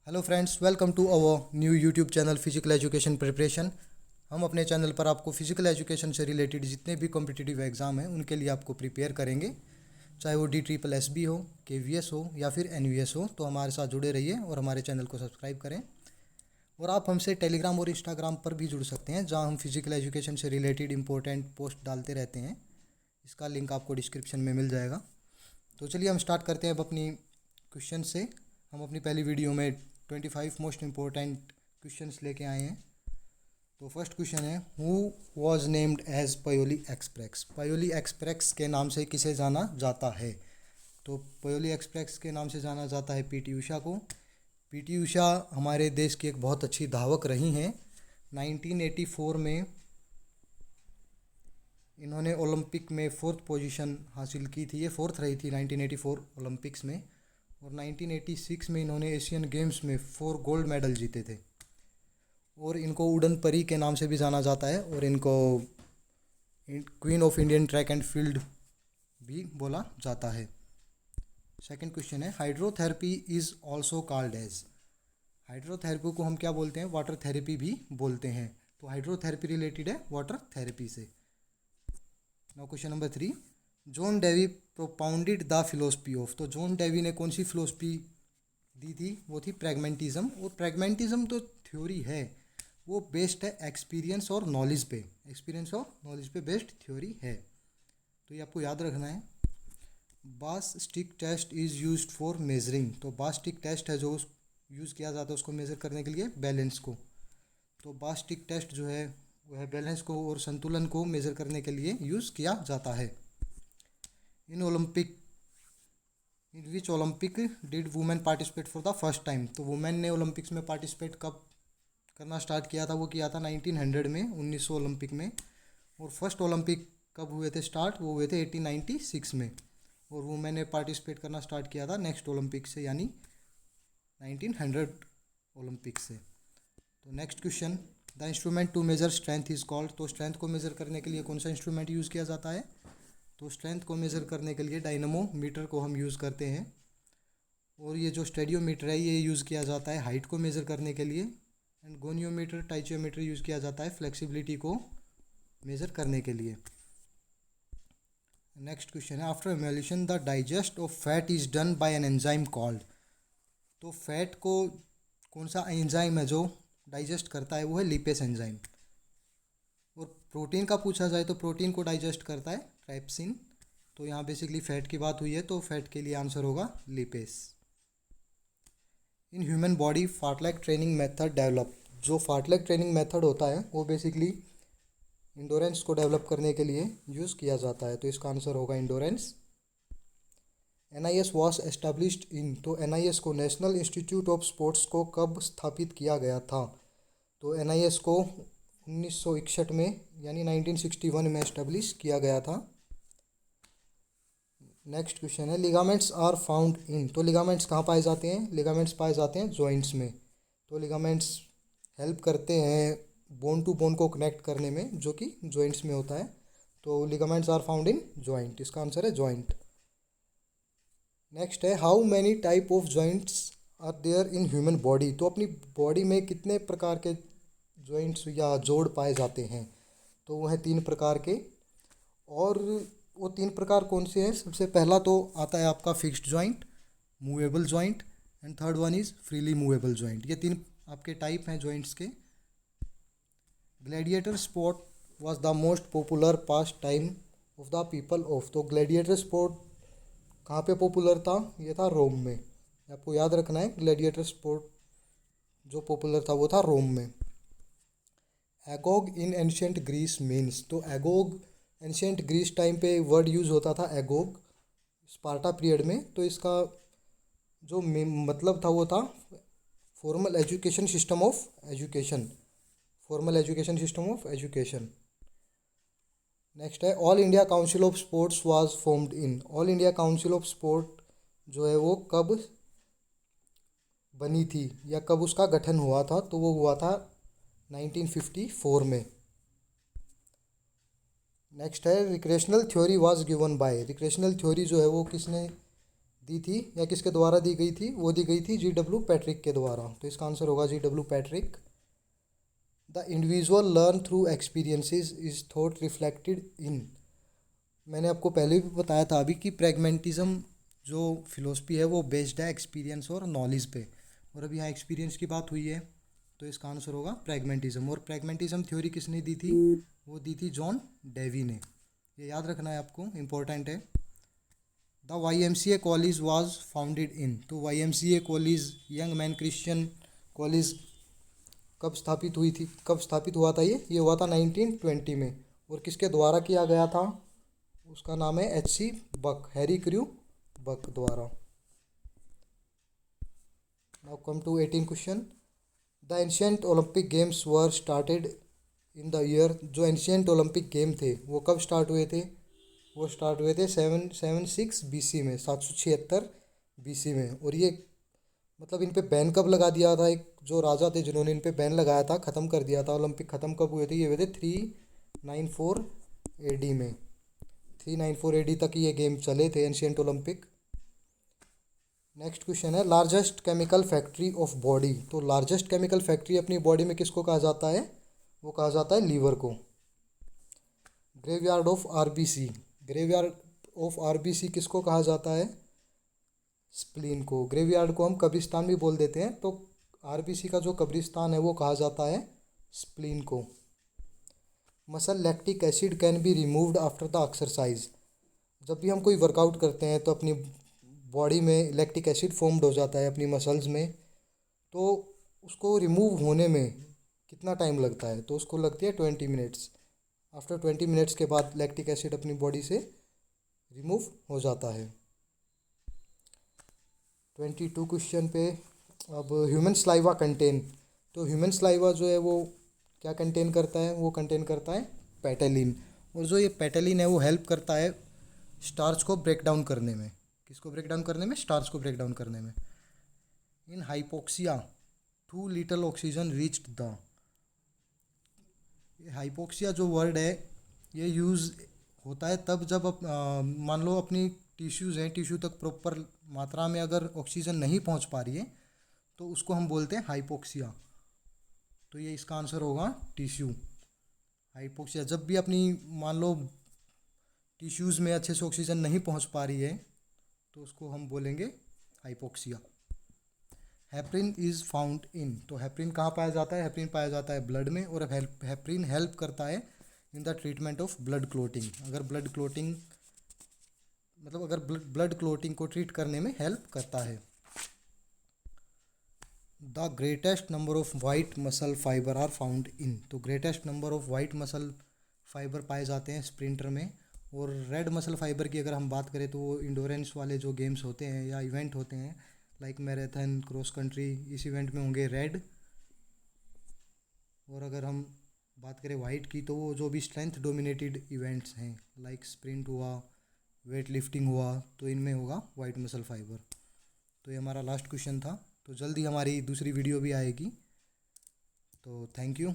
Hello friends, welcome to our new YouTube channel physical education preparation. हम अपने channel पर आपको फिजिकल एजुकेशन से रिलेटेड जितने भी कॉम्पिटिटिव एग्ज़ाम हैं उनके लिए आपको प्रिपेयर करेंगे। चाहे वो DSSB हो, KVS हो या फिर NVS हो, तो हमारे साथ जुड़े रहिए और हमारे चैनल को सब्सक्राइब करें। और आप हमसे टेलीग्राम और इंस्टाग्राम पर भी जुड़ सकते हैं, जहाँ हम फिजिकल एजुकेशन से रिलेटेड इंपॉर्टेंट पोस्ट डालते रहते हैं। इसका लिंक आपको डिस्क्रिप्शन में मिल जाएगा। तो चलिए हम स्टार्ट करते हैं अब अपनी क्वेश्चन से। हम अपनी पहली वीडियो में 25 मोस्ट इम्पोर्टेंट क्वेश्चंस लेके आए हैं। तो फर्स्ट क्वेश्चन है, who was named as Payoli express. Payoli express के नाम से किसे जाना जाता है? तो पायोली एक्सप्रेस के नाम से जाना जाता है PT उषा को। PT उषा हमारे देश की एक बहुत अच्छी धावक रही हैं। 1984 में इन्होंने ओलंपिक में 4th पोजीशन हासिल की थी। ये 4th रही थी 1984 ओलंपिक्स में। और 1986 में इन्होंने एशियन गेम्स में 4 गोल्ड मेडल जीते थे। और इनको उड़न परी के नाम से भी जाना जाता है और इनको queen of Indian track and field भी बोला जाता है। सेकंड क्वेश्चन है, hydrotherapy is also called as. Hydrotherapy को हम क्या बोलते हैं? वाटर थेरेपी भी बोलते हैं। तो हाइड्रोथेरेपी रिलेटेड है वाटर थेरेपी से। Now question number 3, John Dewey propounded the philosophy of. तो जॉन डेवी ने कौन सी फिलोसफी दी थी? वो थी प्रैग्मेंटिज्म। और प्रैग्मेंटिज्म तो थ्योरी है, वो बेस्ड है एक्सपीरियंस और नॉलेज पे। एक्सपीरियंस और नॉलेज पे बेस्ड थ्योरी है, तो ये आपको याद रखना है। Bass stick test is used for measuring. तो बास स्टिक टेस्ट है जो यूज़ किया जाता है उसको मेज़र करने के लिए बैलेंस को। तो बास स्टिक टेस्ट जो है वो है बैलेंस को और संतुलन को मेज़र करने के लिए यूज़ किया जाता है। In which Olympic did women participate for the first time. तो वुमेन ने ओलंपिक्स में पार्टिसिपेट कब करना स्टार्ट किया था? वो किया था 1900 में, 1900 ओलंपिक में। और फर्स्ट ओलंपिक कब हुए थे स्टार्ट? वो हुए थे 1896 में। और वुमेन ने पार्टिसिपेट करना स्टार्ट किया था नेक्स्ट ओलंपिक से, यानी 1900 ओलंपिक से। तो next question, the instrument to measure strength is called. तो स्ट्रेंथ को मेजर करने के लिए कौन सा इंस्ट्रूमेंट यूज़ किया जाता है? तो स्ट्रेंथ को मेज़र करने के लिए डायनमोमीटर को हम यूज़ करते हैं। और ये जो स्टेडियोमीटर है ये यूज़ किया जाता है हाइट को मेज़र करने के लिए। एंड गोनियोमीटर, टाइचियोमीटर यूज़ किया जाता है फ्लेक्सिबिलिटी को मेज़र करने के लिए। नेक्स्ट क्वेश्चन है, after emulation the digest of fat is done by an enzyme called. तो फैट को कौन सा एंजाइम है जो डाइजेस्ट करता है? वो है लिपेस एंजाइम। और प्रोटीन का पूछा जाए तो प्रोटीन को डाइजेस्ट करता है ट्राइप्सिन। तो यहाँ बेसिकली फैट की बात हुई है, तो फैट के लिए आंसर होगा lipase. In human body fartlek training method develop. जो फार्टलैक ट्रेनिंग मेथड होता है वो बेसिकली इंडोरेंस को डेवलप करने के लिए यूज़ किया जाता है, तो इसका आंसर होगा endurance. NIS was established in. तो NIS को, नेशनल इंस्टीट्यूट ऑफ स्पोर्ट्स को कब स्थापित किया गया था? तो NIS को 1961 में यानी 1961 में एस्टेब्लिश किया गया था। नेक्स्ट क्वेश्चन है, लिगामेंट्स आर फाउंड इन। तो लिगामेंट्स कहाँ पाए जाते हैं? लिगामेंट्स पाए जाते हैं जॉइंट्स में। तो लिगामेंट्स हेल्प करते हैं बोन टू बोन को कनेक्ट करने में, जो कि जॉइंट्स में होता है। तो ligaments are found in joint, इसका आंसर है जॉइंट। नेक्स्ट है, how many type of joints are there in human body. तो अपनी बॉडी में कितने प्रकार के जॉइंट्स या जोड़ पाए जाते हैं? तो वो है 3 प्रकार के। और वो 3 प्रकार कौन से हैं? सबसे पहला तो आता है आपका fixed joint, movable joint, and third one is freely movable joint. ये 3 आपके टाइप हैं जॉइंट्स के। Gladiator sport was the most popular pass time of the people of. तो ग्लैडिएटर स्पोर्ट कहाँ पे पॉपुलर था? ये था रोम में। आपको याद रखना है, ग्लैडिएटर स्पोर्ट जो पॉपुलर था वो था रोम में। एगोग इन एंशियंट ग्रीस मीन्स। तो एगोग एंशियंट ग्रीस टाइम पे वर्ड यूज़ होता था एगोग, स्पार्टा पीरियड में। तो इसका जो मतलब था वो था formal education system of education. Formal education system of education. Next है, all India council of sports was formed in. All India council of sport जो है वो कब बनी थी या कब उसका गठन हुआ था? तो वो हुआ था 1954 में। नेक्स्ट है, recreational theory was given by. Recreational theory जो है वो किसने दी थी या किसके द्वारा दी गई थी? वो दी गई थी GW पैट्रिक के द्वारा। तो इसका आंसर होगा GW Patrick. The individual learn through experiences is thought reflected in. मैंने आपको पहले भी बताया था अभी कि प्रैग्मेटिज्म जो फिलोसफी है वो बेस्ड है एक्सपीरियंस और नॉलेज पे, और अभी यहाँ एक्सपीरियंस की बात हुई है, तो इसका आंसर होगा प्रैग्मेटिज्म। और प्रैग्मेटिज्म थ्योरी किसने दी थी? वो दी थी जॉन डेवी ने। ये याद रखना है आपको, इम्पोर्टेंट है। The YMCA college was founded in. तो YMCA college, young man Christian college, कब स्थापित हुई थी, कब स्थापित हुआ था? ये हुआ था 1920 में। और किसके द्वारा किया गया था? उसका नाम है HC Buck, Harry Crew Buck द्वारा। Now come to 18 question. The ancient Olympic games were started in the year. जो एंशियंट ओलंपिक गेम थे वो कब स्टार्ट हुए थे? वो स्टार्ट हुए थे 776 BC में, 776 BC में। और ये मतलब इन पे बैन कब लगा दिया था? एक जो राजा थे जिन्होंने इन पे बैन लगाया था, ख़त्म कर दिया था। ओलंपिक ख़त्म कब हुए थे? ये हुए थे 394 AD में। 394 AD तक ये गेम चले थे, एंशियंट ओलंपिक। नेक्स्ट क्वेश्चन है largest chemical factory of body. तो लार्जेस्ट केमिकल फैक्ट्री अपनी बॉडी में किसको कहा जाता है? वो कहा जाता है लीवर को। Graveyard of RBC। Graveyard of RBC किसको कहा जाता है? स्प्लीन को। ग्रेवयार्ड को हम कब्रिस्तान भी बोल देते हैं, तो RBC का जो कब्रिस्तान है वो कहा जाता है स्प्लीन को। Muscle lactic acid can be removed after the exercise. जब भी हम कोई वर्कआउट करते हैं तो अपनी बॉडी में लैक्टिक एसिड फॉर्म्ड हो जाता है अपनी मसल्स में, तो उसको रिमूव होने में कितना टाइम लगता है? तो उसको लगती है 20 मिनट्स। आफ्टर 20 मिनट्स के बाद लैक्टिक एसिड अपनी बॉडी से रिमूव हो जाता है। 22 क्वेश्चन पे अब ह्यूमन स्लाइवा कंटेन। तो ह्यूमन स्लाइवा जो है वो क्या कंटेन करता है? वो कंटेन करता है पेटेलिन। और जो ये पेटेलिन है वो हेल्प करता है स्टार्च को ब्रेक डाउन करने में। किसको ब्रेक डाउन करने में? स्टार्च को ब्रेक डाउन करने में। In hypoxia too little oxygen reached the. Hypoxia जो वर्ड है ये यूज़ होता है तब जब मान लो अपनी टिश्यूज़ हैं, टिश्यू तक प्रॉपर मात्रा में अगर ऑक्सीजन नहीं पहुंच पा रही है तो उसको हम बोलते हैं हाइपोक्सिया। तो ये इसका आंसर होगा टिश्यू। हाइपोक्सिया जब भी अपनी मान लो टिश्यूज़ में अच्छे से ऑक्सीजन नहीं पहुंच पा रही है तो उसको हम बोलेंगे hypoxia. Heparin is found in. तो हेपरिन कहाँ पाया जाता है? हेपरिन पाया जाता है ब्लड में, और हेपरिन हेल्प करता है in the treatment of blood clotting. अगर ब्लड क्लोटिंग मतलब अगर ब्लड क्लोटिंग को ट्रीट करने में हेल्प करता है। The greatest number of white muscle fibre are found in. तो greatest number of white muscle fibre पाए जाते हैं स्प्रिंटर में। और रेड मसल फाइबर की अगर हम बात करें तो वो इंडोरेंस वाले जो गेम्स होते हैं या इवेंट होते हैं लाइक मैराथन, क्रॉस कंट्री, इस इवेंट में होंगे रेड। और अगर हम बात करें वाइट की तो वो जो भी स्ट्रेंथ डोमिनेटेड इवेंट्स हैं लाइक स्प्रिंट हुआ, वेट लिफ्टिंग हुआ, तो इनमें होगा वाइट मसल फाइबर। तो ये हमारा लास्ट क्वेश्चन था। तो जल्दी हमारी दूसरी वीडियो भी आएगी। तो थैंक यू।